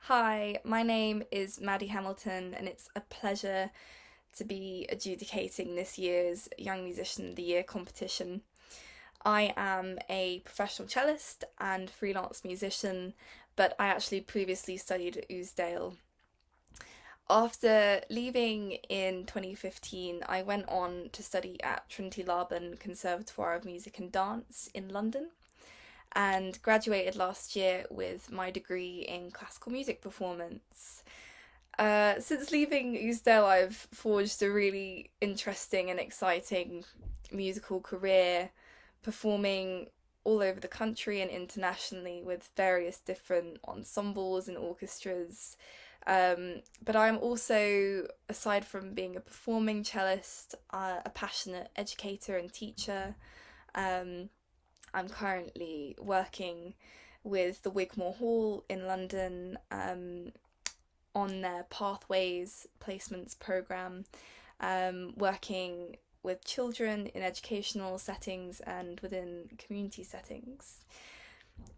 Hi, my name is Maddie Hamilton, and it's a pleasure to be adjudicating this year's Young Musician of the Year competition. I am a professional cellist and freelance musician, but I actually previously studied at Ousedale. After leaving in 2015, I went on to study at Trinity Laban Conservatoire of Music and Dance in London and graduated last year with my degree in classical music performance. Since leaving Ousedale, I've forged a really interesting and exciting musical career, performing all over the country and internationally with various different ensembles and orchestras. But I'm also, aside from being a performing cellist, a passionate educator and teacher. Um, I'm currently working with the Wigmore Hall in London on their Pathways Placements programme, working with children in educational settings and within community settings.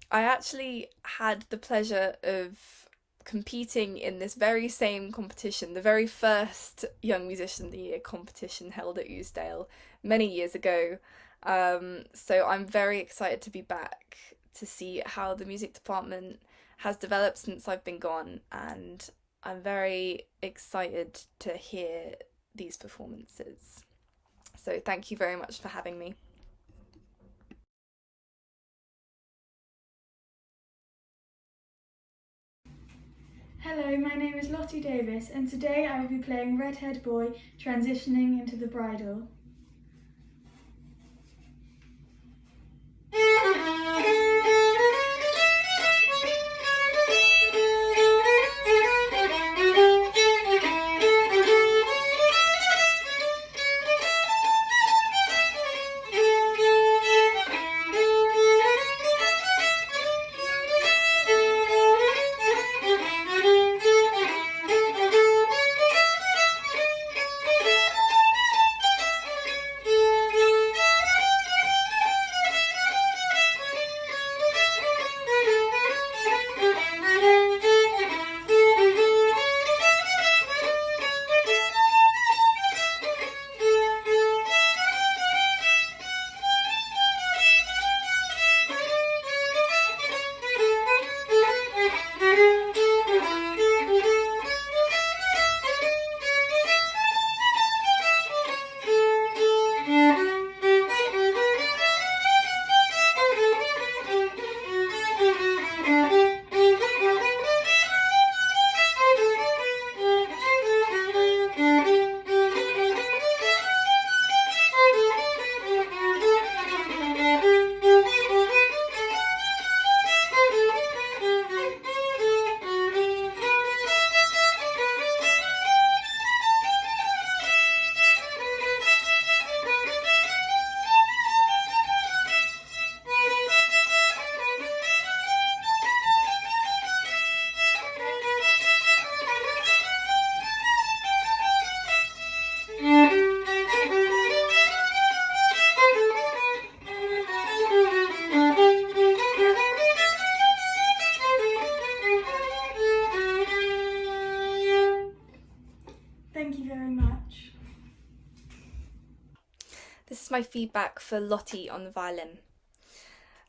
I actually had the pleasure of competing in this very same competition, the very first Young Musician of the Year competition held at Ousedale many years ago. So I'm very excited to be back to see how the music department has developed since I've been gone, and I'm very excited to hear these performances. So thank you very much for having me. Hello, my name is Lottie Davis, and today I will be playing Redhead Boy transitioning into the bridle. Thank you very much. This is my feedback for Lottie on the violin.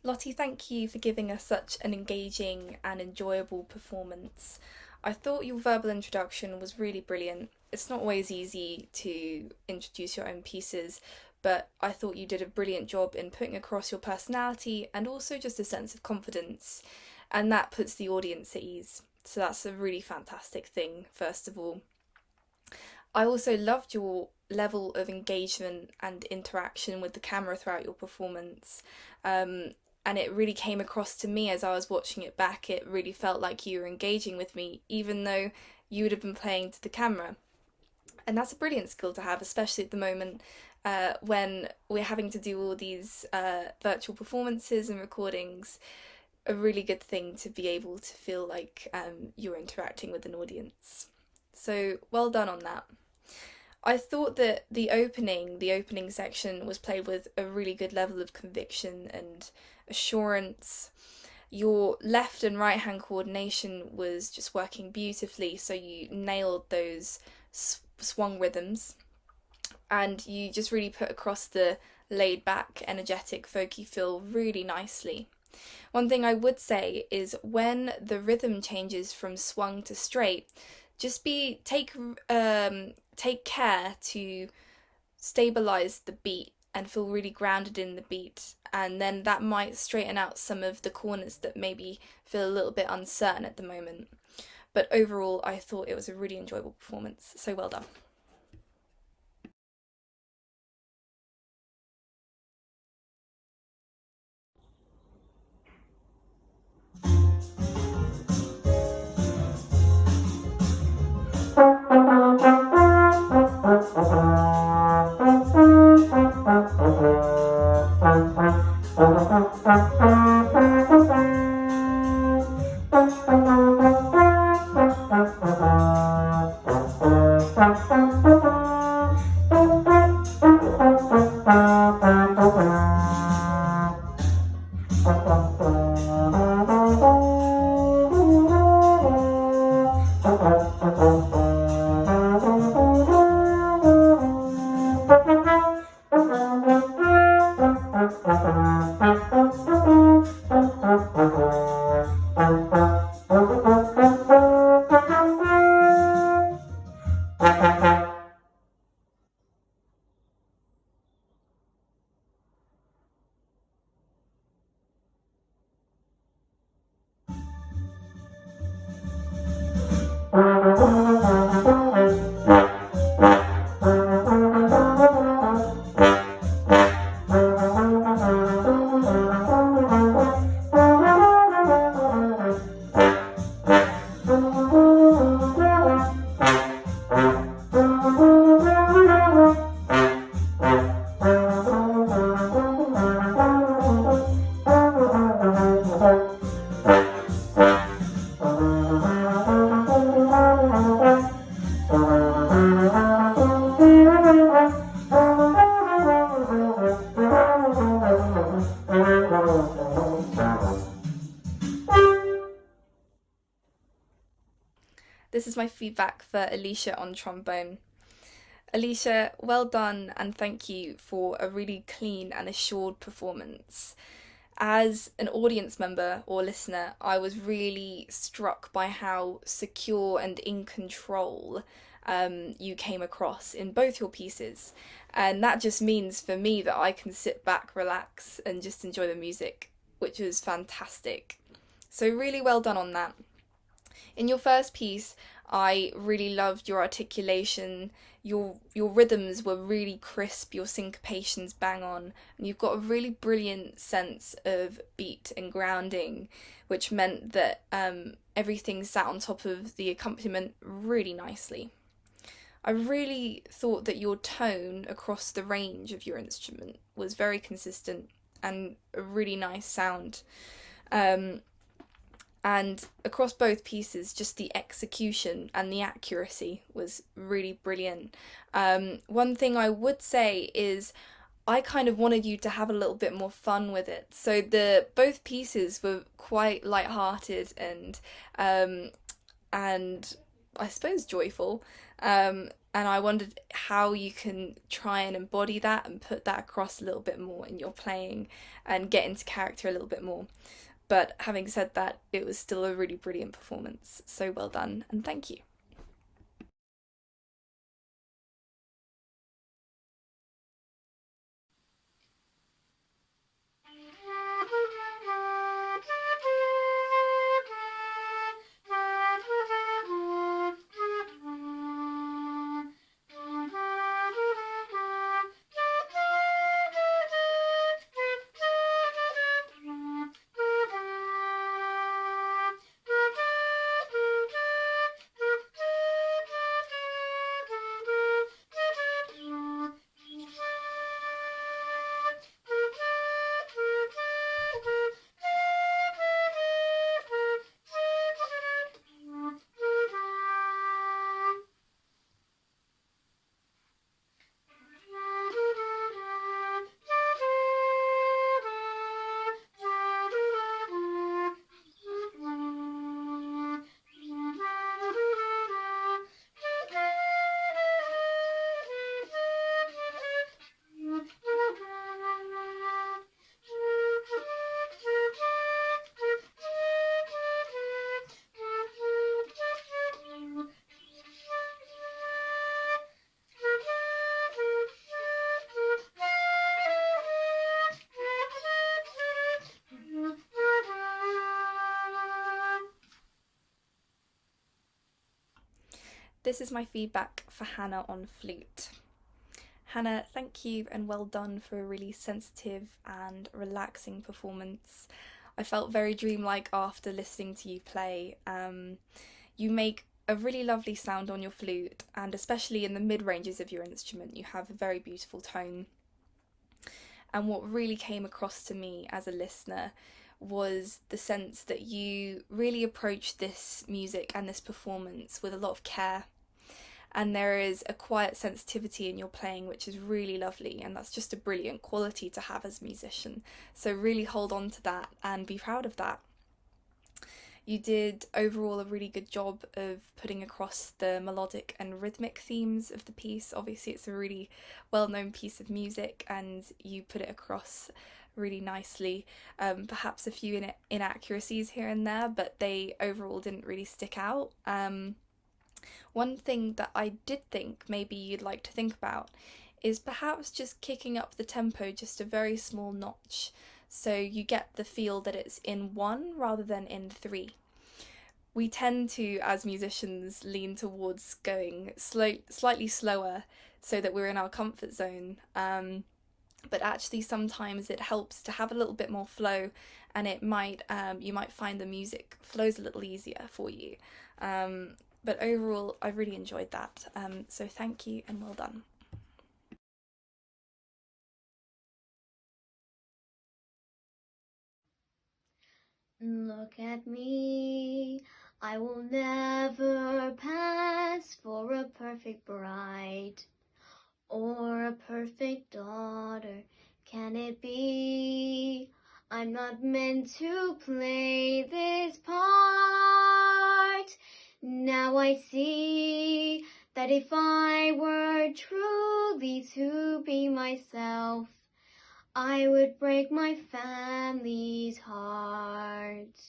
Lottie, thank you for giving us such an engaging and enjoyable performance. I thought your verbal introduction was really brilliant. It's not always easy to introduce your own pieces, but I thought you did a brilliant job in putting across your personality and also just a sense of confidence, and that puts the audience at ease. So that's a really fantastic thing, first of all. I also loved your level of engagement and interaction with the camera throughout your performance. And it really came across to me as I was watching it back. It really felt like you were engaging with me, even though you would have been playing to the camera. And that's a brilliant skill to have, especially at the moment when we're having to do all these virtual performances and recordings. A really good thing to be able to feel like you're interacting with an audience. So well done on that. I thought that the opening section was played with a really good level of conviction and assurance. your left and right hand coordination was just working beautifully, so you nailed those swung rhythms, and you just really put across the laid back, energetic, folky feel really nicely. One thing I would say is when the rhythm changes from swung to straight, just take care to stabilize the beat and feel really grounded in the beat, and then that might straighten out some of the corners that maybe feel a little bit uncertain at the moment. But overall, I thought it was a really enjoyable performance, so well done. This is my feedback for Alicia on trombone. Alicia, well done, and thank you for a really clean and assured performance. As an audience member or listener, I was really struck by how secure and in control you came across in both your pieces. And that just means for me that I can sit back, relax, and just enjoy the music, which was fantastic. So, really well done on that. In your first piece, I really loved your articulation. Your rhythms were really crisp, your syncopations bang on, and you've got a really brilliant sense of beat and grounding, which meant that everything sat on top of the accompaniment really nicely. I really thought that your tone across the range of your instrument was very consistent and a really nice sound. And across both pieces, just the execution and the accuracy was really brilliant. One thing I would say is I kind of wanted you to have a little bit more fun with it. So both pieces were quite light-hearted and I suppose joyful. And I wondered how you can try and embody that and put that across a little bit more in your playing and get into character a little bit more. But having said that, it was still a really brilliant performance. So well done, and thank you. This is my feedback for Hannah on flute. Hannah, thank you and well done for a really sensitive and relaxing performance. I felt very dreamlike after listening to you play. You make a really lovely sound on your flute, and especially in the mid-ranges of your instrument, you have a very beautiful tone. And what really came across to me as a listener was the sense that you really approach this music and this performance with a lot of care. And there is a quiet sensitivity in your playing which is really lovely, and that's just a brilliant quality to have as a musician. So really hold on to that and be proud of that. You did overall a really good job of putting across the melodic and rhythmic themes of the piece. Obviously it's a really well-known piece of music and you put it across really nicely. Perhaps a few inaccuracies here and there, but they overall didn't really stick out. One thing that I did think maybe you'd like to think about is perhaps just kicking up the tempo just a very small notch, so you get the feel that it's in 1 rather than in 3. We tend to, as musicians, lean towards going slightly slower so that we're in our comfort zone, but actually sometimes it helps to have a little bit more flow, and it might you might find the music flows a little easier for you. But overall, I really enjoyed that, so thank you and well done. Look at me, I will never pass for a perfect bride or a perfect daughter. Can it be? I'm not meant to play this part. Now I see that if I were truly to be myself, I would break my family's heart.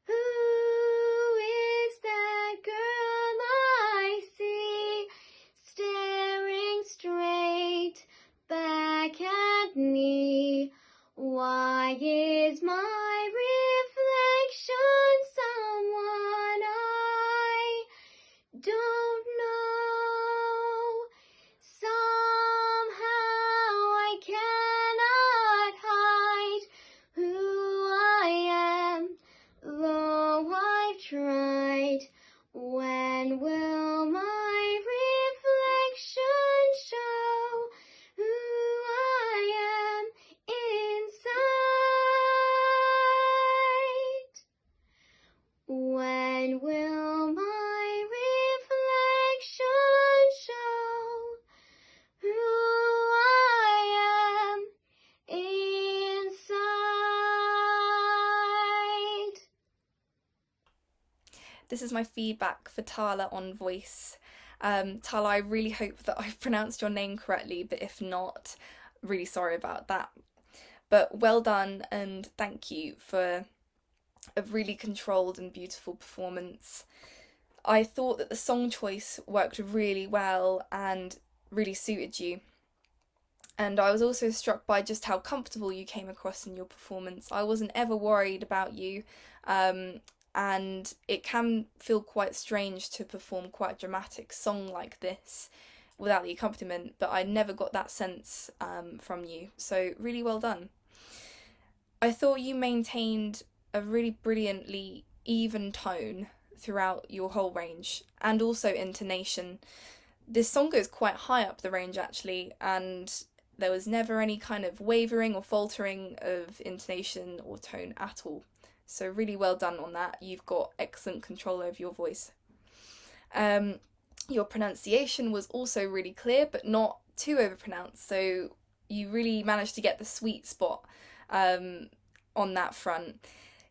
Who is that girl I see staring straight back at me? Why is my reflection someone I don't know? Somehow I cannot hide who I am, though I've tried. When will my reflection show who I am inside? When will my reflection show who I am inside? This is my feedback for Tala on voice. Tala, I really hope that I've pronounced your name correctly, but if not, really sorry about that. But well done, and thank you for a really controlled and beautiful performance. I thought that the song choice worked really well and really suited you. And I was also struck by just how comfortable you came across in your performance. I wasn't ever worried about you, and it can feel quite strange to perform quite a dramatic song like this without the accompaniment, but I never got that sense from you, so really well done. I thought you maintained a really brilliantly even tone throughout your whole range, and also intonation. This song goes quite high up the range actually, and there was never any kind of wavering or faltering of intonation or tone at all. So really well done on that. You've got excellent control over your voice. Your pronunciation was also really clear, but not too overpronounced. So you really managed to get the sweet spot on that front.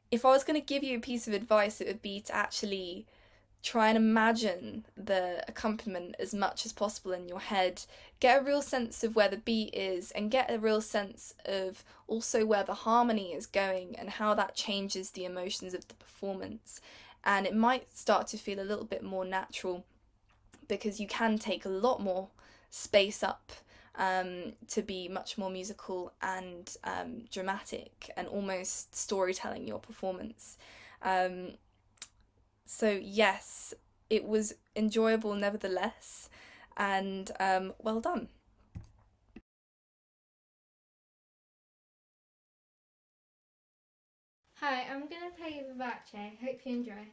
If I was going to give you a piece of advice, it would be to actually try and imagine the accompaniment as much as possible in your head. Get a real sense of where the beat is, and get a real sense of also where the harmony is going and how that changes the emotions of the performance. And it might start to feel a little bit more natural, because you can take a lot more space up to be much more musical and dramatic and almost storytelling your performance. So yes, it was enjoyable nevertheless, and well done. Hi, I'm going to play Vivace. Hope you enjoy.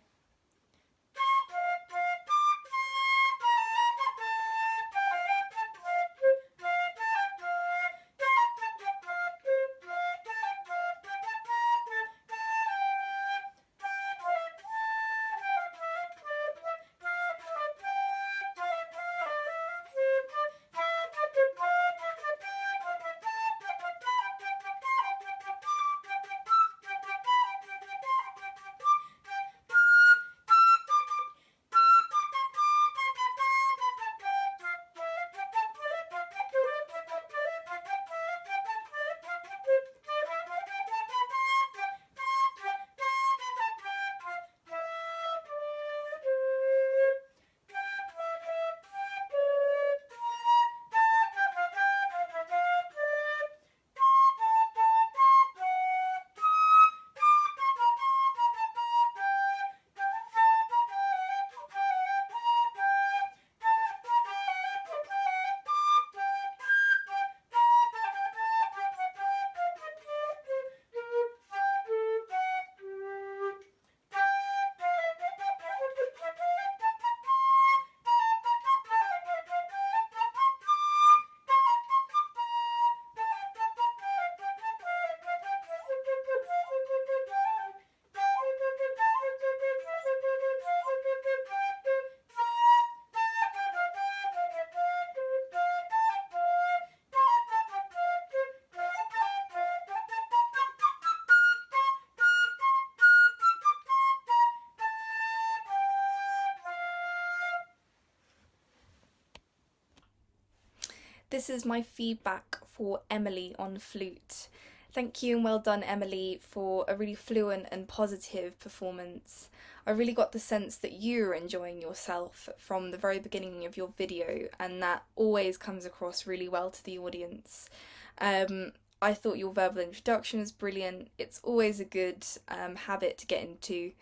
This is my feedback for Emily on flute. Thank you and well done, Emily, for a really fluent and positive performance. I really got the sense that you were enjoying yourself from the very beginning of your video, and that always comes across really well to the audience. I thought your verbal introduction was brilliant. It's always a good habit to get into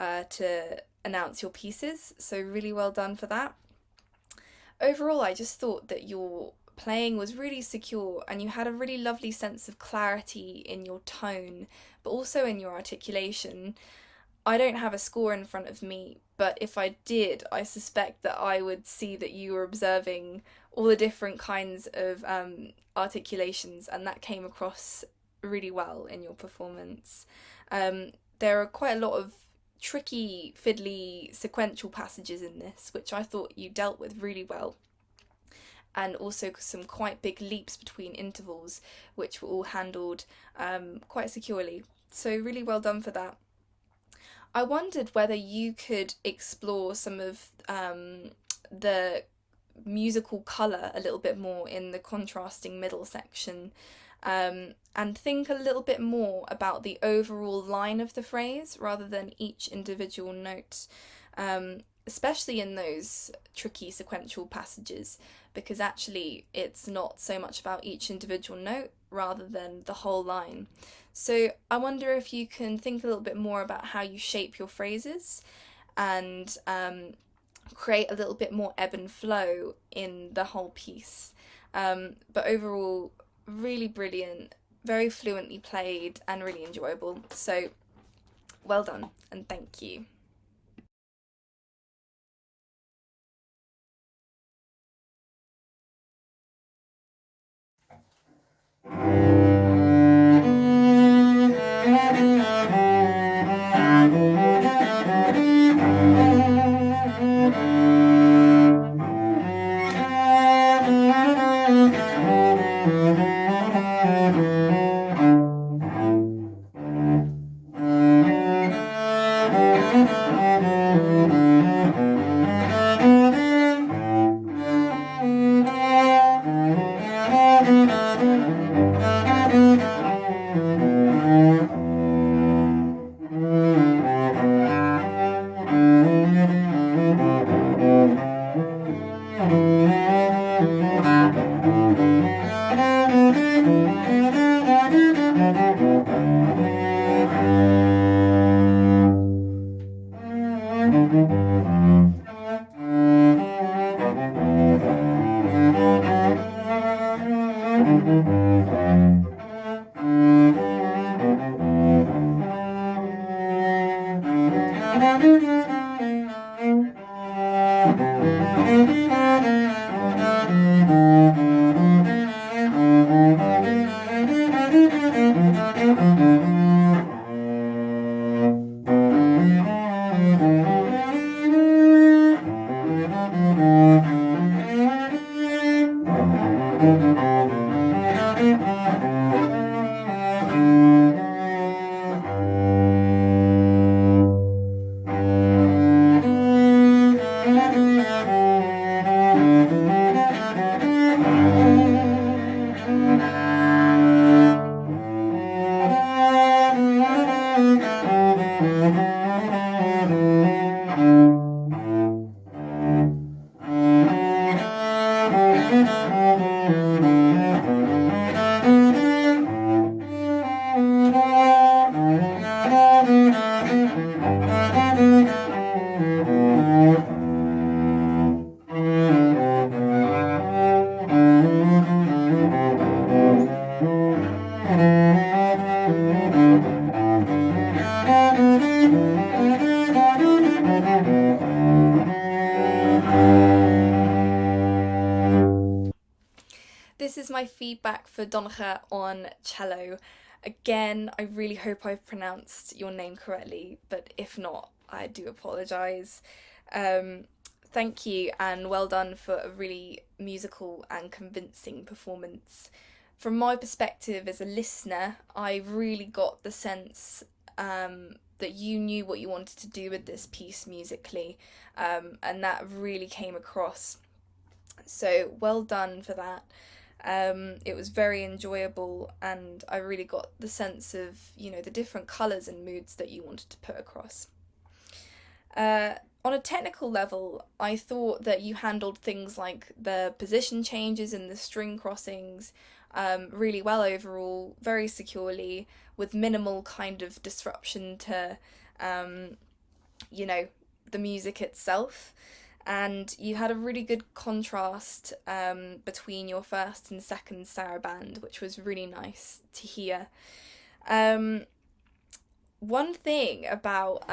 to announce your pieces, so really well done for that. Overall, I just thought that your playing was really secure and you had a really lovely sense of clarity in your tone, but also in your articulation. I don't have a score in front of me, but if I did, I suspect that I would see that you were observing all the different kinds of articulations, and that came across really well in your performance. There are quite a lot of tricky, fiddly, sequential passages in this, which I thought you dealt with really well. And also some quite big leaps between intervals, which were all handled quite securely. So really well done for that. I wondered whether you could explore some of the musical colour a little bit more in the contrasting middle section, and think a little bit more about the overall line of the phrase rather than each individual note, especially in those tricky sequential passages, because actually it's not so much about each individual note rather than the whole line. So I wonder if you can think a little bit more about how you shape your phrases and create a little bit more ebb and flow in the whole piece. But overall, really brilliant, very fluently played and really enjoyable. So well done and thank you. This is my feedback for Donahue on cello. Again, I really hope I've pronounced your name correctly, but if not, I do apologise. Thank you and well done for a really musical and convincing performance. From my perspective as a listener, I really got the sense that you knew what you wanted to do with this piece musically, and that really came across. So well done for that. It was very enjoyable, and I really got the sense of, the different colours and moods that you wanted to put across. On a technical level, I thought that you handled things like the position changes and the string crossings really well overall, very securely, with minimal kind of disruption to, the music itself. And you had a really good contrast between your first and second saraband, which was really nice to hear. One thing about,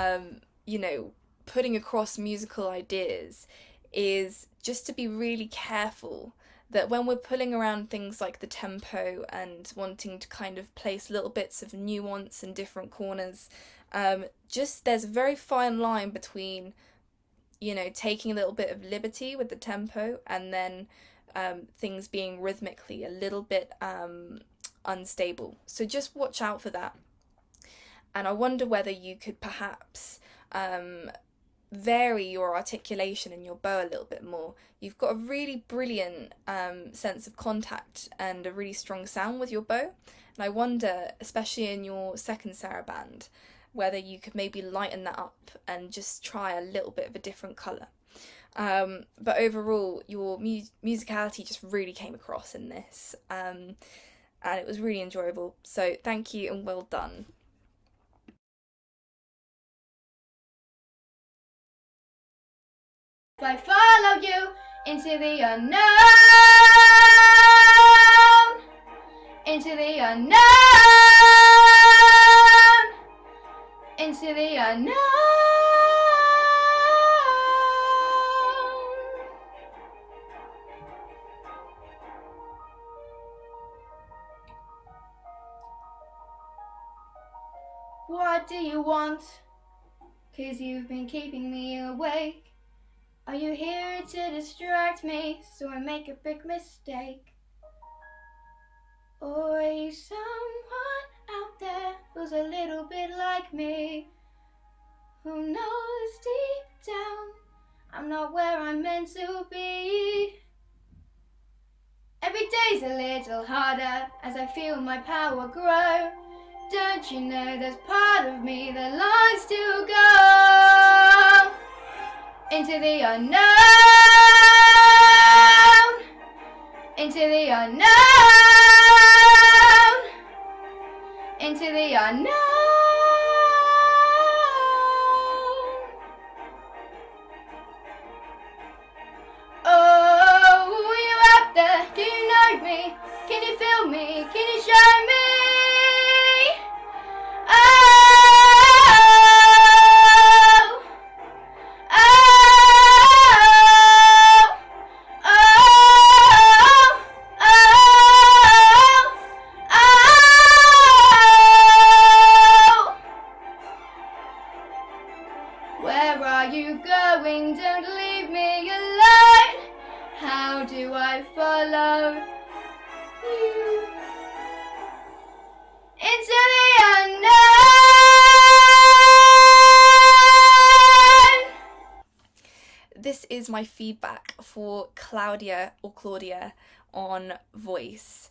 putting across musical ideas is just to be really careful that when we're pulling around things like the tempo and wanting to kind of place little bits of nuance in different corners, there's a very fine line between taking a little bit of liberty with the tempo and then things being rhythmically a little bit unstable. So just watch out for that. And I wonder whether you could perhaps vary your articulation and your bow a little bit more. You've got a really brilliant sense of contact and a really strong sound with your bow. And I wonder, especially in your second saraband, whether you could maybe lighten that up and just try a little bit of a different colour. But overall, your musicality just really came across in this, and it was really enjoyable. So thank you and well done. I follow you into the unknown, into the unknown, into the unknown. What do you want? 'Cause you've been keeping me awake. Are you here to distract me so I make a big mistake? Or are you someone out there who's a little bit like me, who knows deep down I'm not where I'm meant to be? Every day's a little harder as I feel my power grow. Don't you know there's part of me that longs to go into the unknown, into the unknown, into the unknown. Oh, you out there, do you know me? Can you feel me? Can is my feedback for Claudia or Claudia on voice.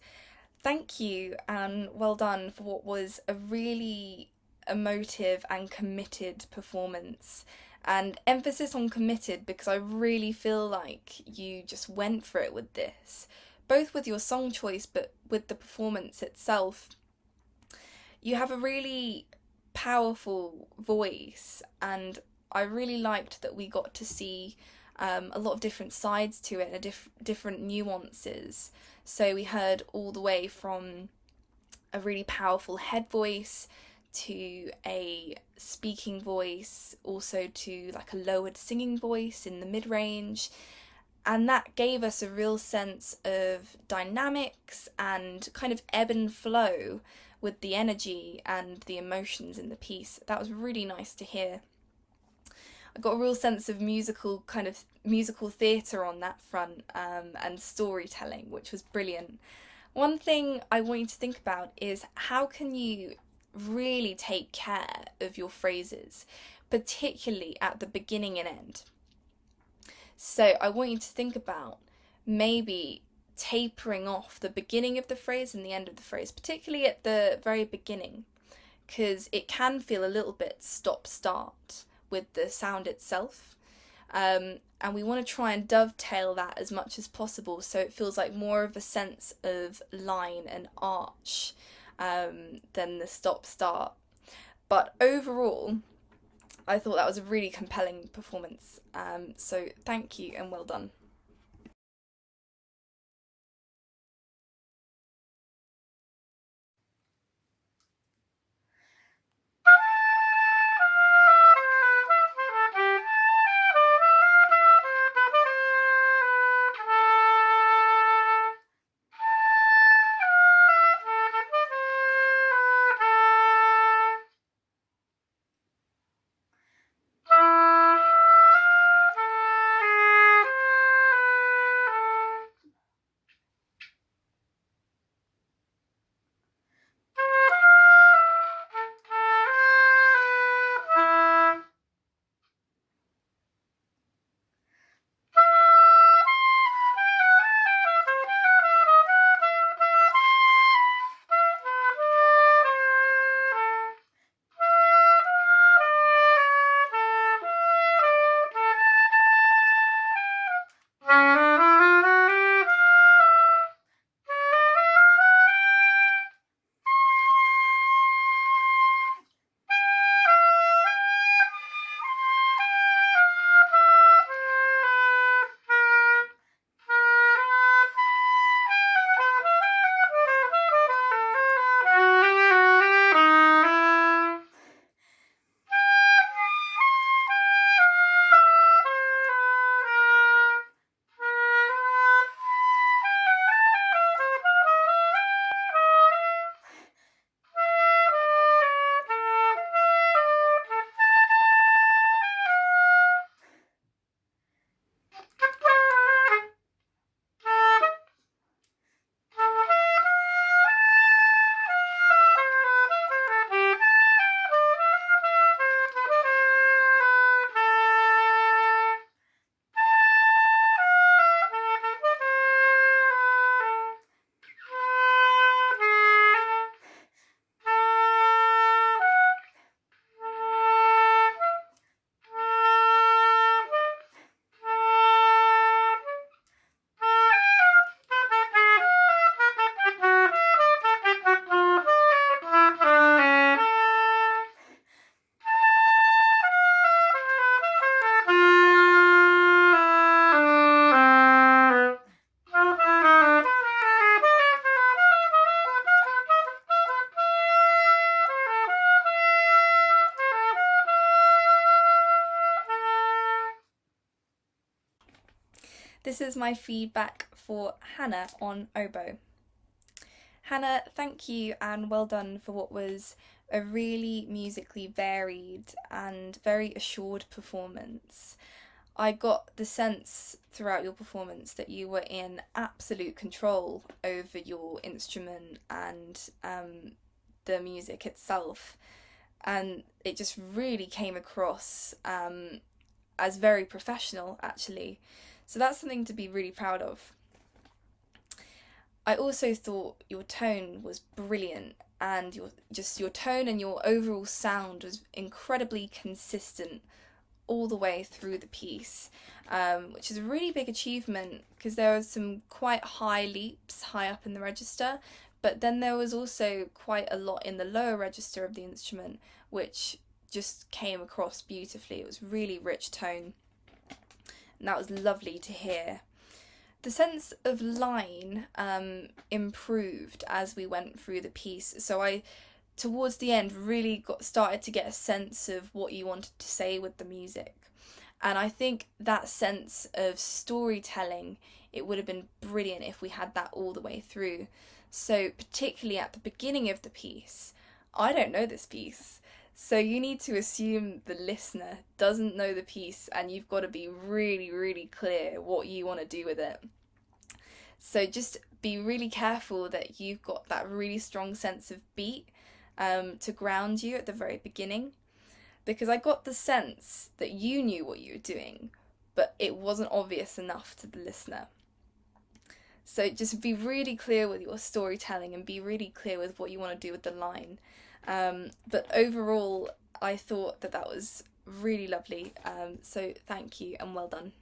Thank you and well done for what was a really emotive and committed performance. And emphasis on committed because I really feel like you just went for it with this, both with your song choice but with the performance itself. You have a really powerful voice, and I really liked that we got to see a lot of different sides to it and different nuances. So we heard all the way from a really powerful head voice to a speaking voice, also to like a lowered singing voice in the mid-range, and that gave us a real sense of dynamics and kind of ebb and flow with the energy and the emotions in the piece. That was really nice to hear. I got a real sense of musical theatre on that front, and storytelling, which was brilliant. One thing I want you to think about is how can you really take care of your phrases, particularly at the beginning and end. So I want you to think about maybe tapering off the beginning of the phrase and the end of the phrase, particularly at the very beginning, because it can feel a little bit stop-start with the sound itself. And we want to try and dovetail that as much as possible so it feels like more of a sense of line and arch than the stop-start. But overall, I thought that was a really compelling performance. So thank you and well done. This is my feedback for Hannah on oboe. Hannah, thank you and well done for what was a really musically varied and very assured performance. I got the sense throughout your performance that you were in absolute control over your instrument and the music itself, and it just really came across as very professional, actually. So that's something to be really proud of. I also thought your tone was brilliant, and your tone and your overall sound was incredibly consistent all the way through the piece, which is a really big achievement because there are some quite high leaps high up in the register, but then there was also quite a lot in the lower register of the instrument, which just came across beautifully. It was really rich tone, and that was lovely to hear. The sense of line improved as we went through the piece, so I, towards the end, really started to get a sense of what you wanted to say with the music. And I think that sense of storytelling, it would have been brilliant if we had that all the way through. So particularly at the beginning of the piece, I don't know this piece, so you need to assume the listener doesn't know the piece, and you've got to be really, really clear what you want to do with it. So just be really careful that you've got that really strong sense of beat to ground you at the very beginning, because I got the sense that you knew what you were doing, but it wasn't obvious enough to the listener. So just be really clear with your storytelling and be really clear with what you want to do with the line. But overall, I thought that was really lovely. So thank you and well done.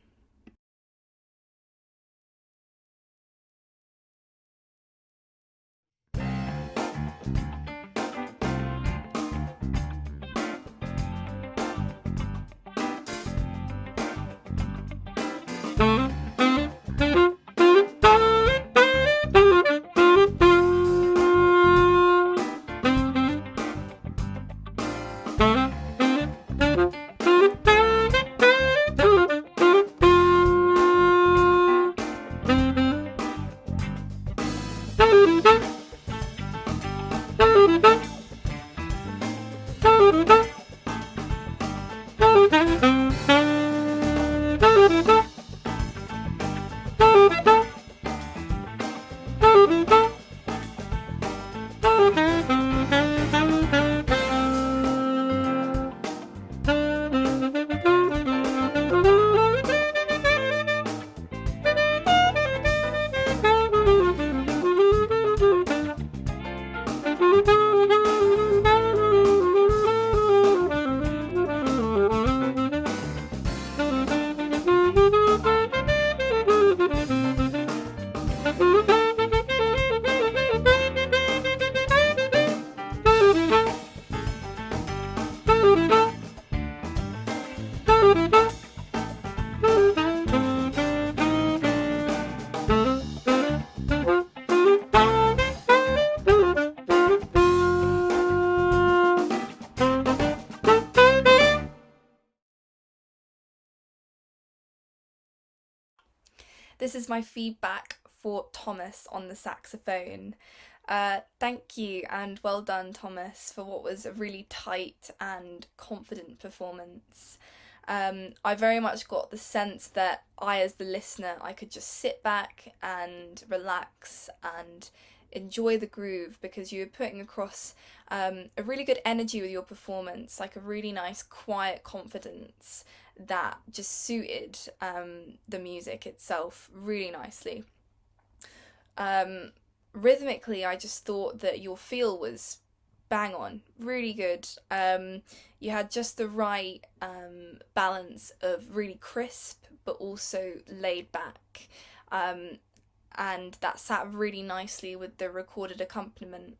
This is my feedback for Thomas on the saxophone. Thank you and well done, Thomas, for what was a really tight and confident performance. I very much got the sense that I, as the listener, I could just sit back and relax and enjoy the groove, because you were putting across a really good energy with your performance, like a really nice quiet confidence that just suited the music itself really nicely. Rhythmically, I just thought that your feel was bang on, really good. You had just the right balance of really crisp but also laid back, and that sat really nicely with the recorded accompaniment.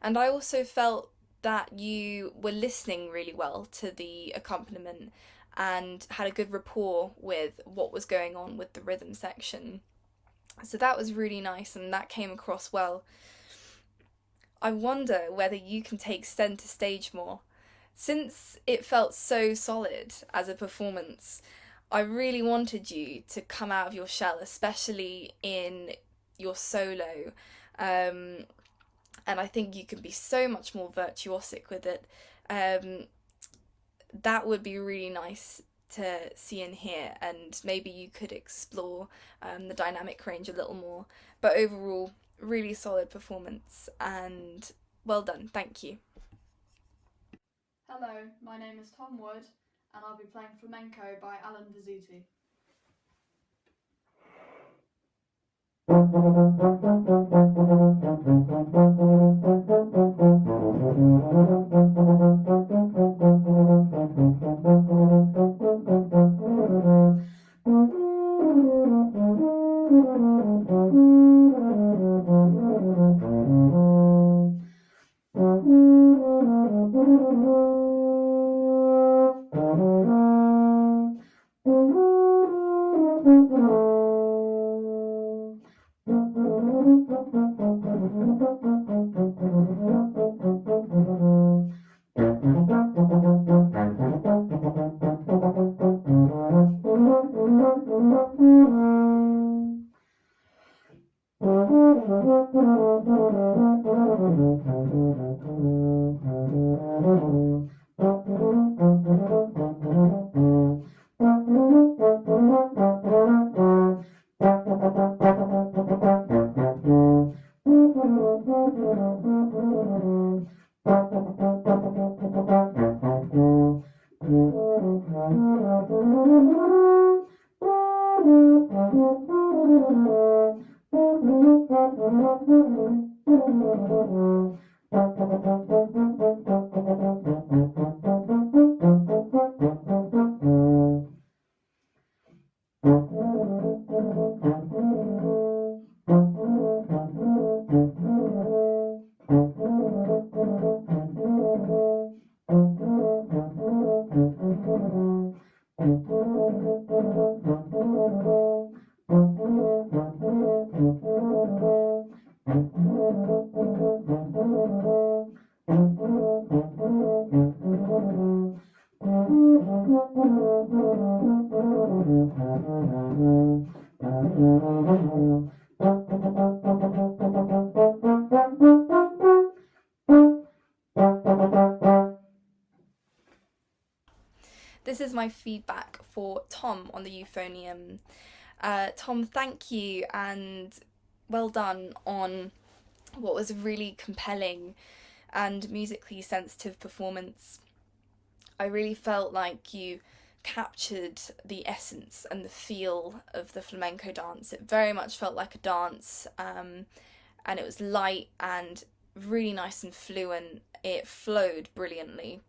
And I also felt that you were listening really well to the accompaniment and had a good rapport with what was going on with the rhythm section. So that was really nice and that came across well. I wonder whether you can take centre stage more. Since it felt so solid as a performance, I really wanted you to come out of your shell, especially in your solo. And I think you can be so much more virtuosic with it. That would be really nice to see and hear, and maybe you could explore the dynamic range a little more. But overall, really solid performance and well done, thank you. Hello, my name is Tom Wood and I'll be playing Flamenco by Alan Vizzuti. This is my feedback for Tom on the euphonium. Tom, thank you and well done on what was a really compelling and musically sensitive performance. I really felt like you captured the essence and the feel of the flamenco dance. It very much felt like a dance, and it was light and really nice and fluent. It flowed brilliantly.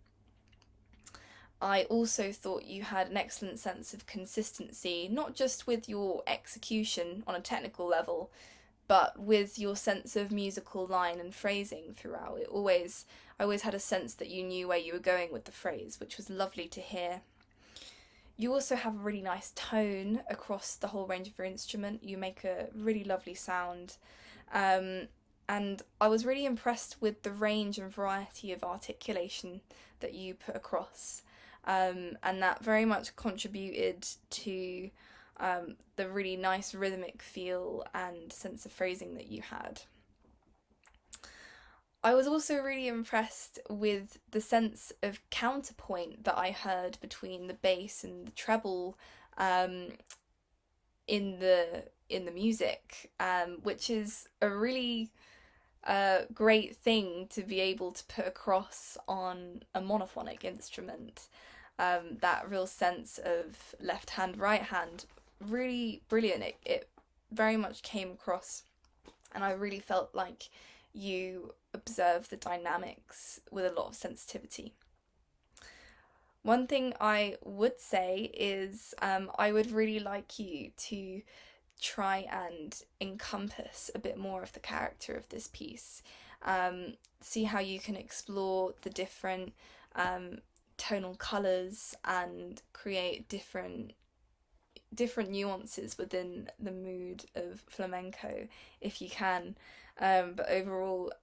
I also thought you had an excellent sense of consistency, not just with your execution on a technical level, but with your sense of musical line and phrasing throughout. I always had a sense that you knew where you were going with the phrase, which was lovely to hear. You also have a really nice tone across the whole range of your instrument. You make a really lovely sound. And I was really impressed with the range and variety of articulation that you put across. And that very much contributed to the really nice rhythmic feel and sense of phrasing that you had. I was also really impressed with the sense of counterpoint that I heard between the bass and the treble in the music, which is a really great thing to be able to put across on a monophonic instrument. That real sense of left hand, right hand, really brilliant. It very much came across, and I really felt like you observed the dynamics with a lot of sensitivity. One thing I would say is I would really like you to try and encompass a bit more of the character of this piece. See how you can explore the different tonal colours and create different nuances within the mood of flamenco if you can, but overall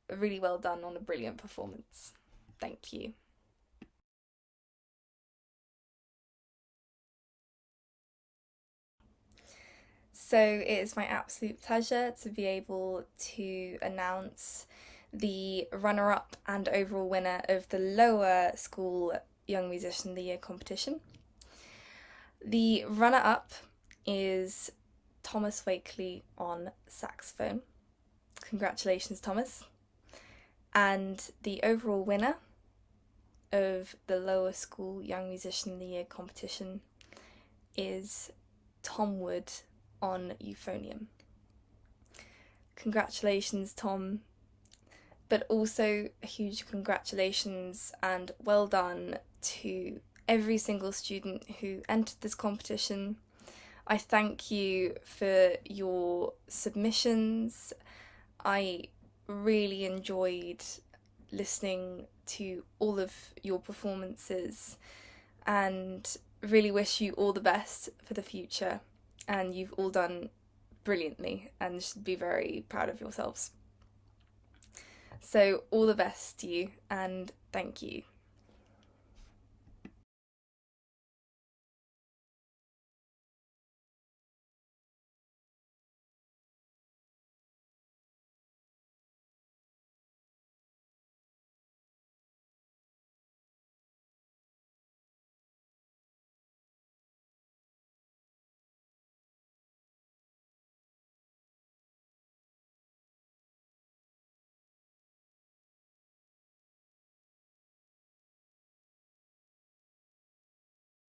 really well done on a brilliant performance. Thank you. So it is my absolute pleasure to be able to announce the runner-up and overall winner of the Lower School Young Musician of the Year competition. The runner-up is Thomas Wakely on saxophone. Congratulations, Thomas. And the overall winner of the lower school Young Musician of the Year competition is Tom Wood on euphonium. Congratulations, Tom, but also a huge congratulations and well done to every single student who entered this competition. I thank you for your submissions. I really enjoyed listening to all of your performances and really wish you all the best for the future, and you've all done brilliantly and should be very proud of yourselves. So all the best to you and thank you.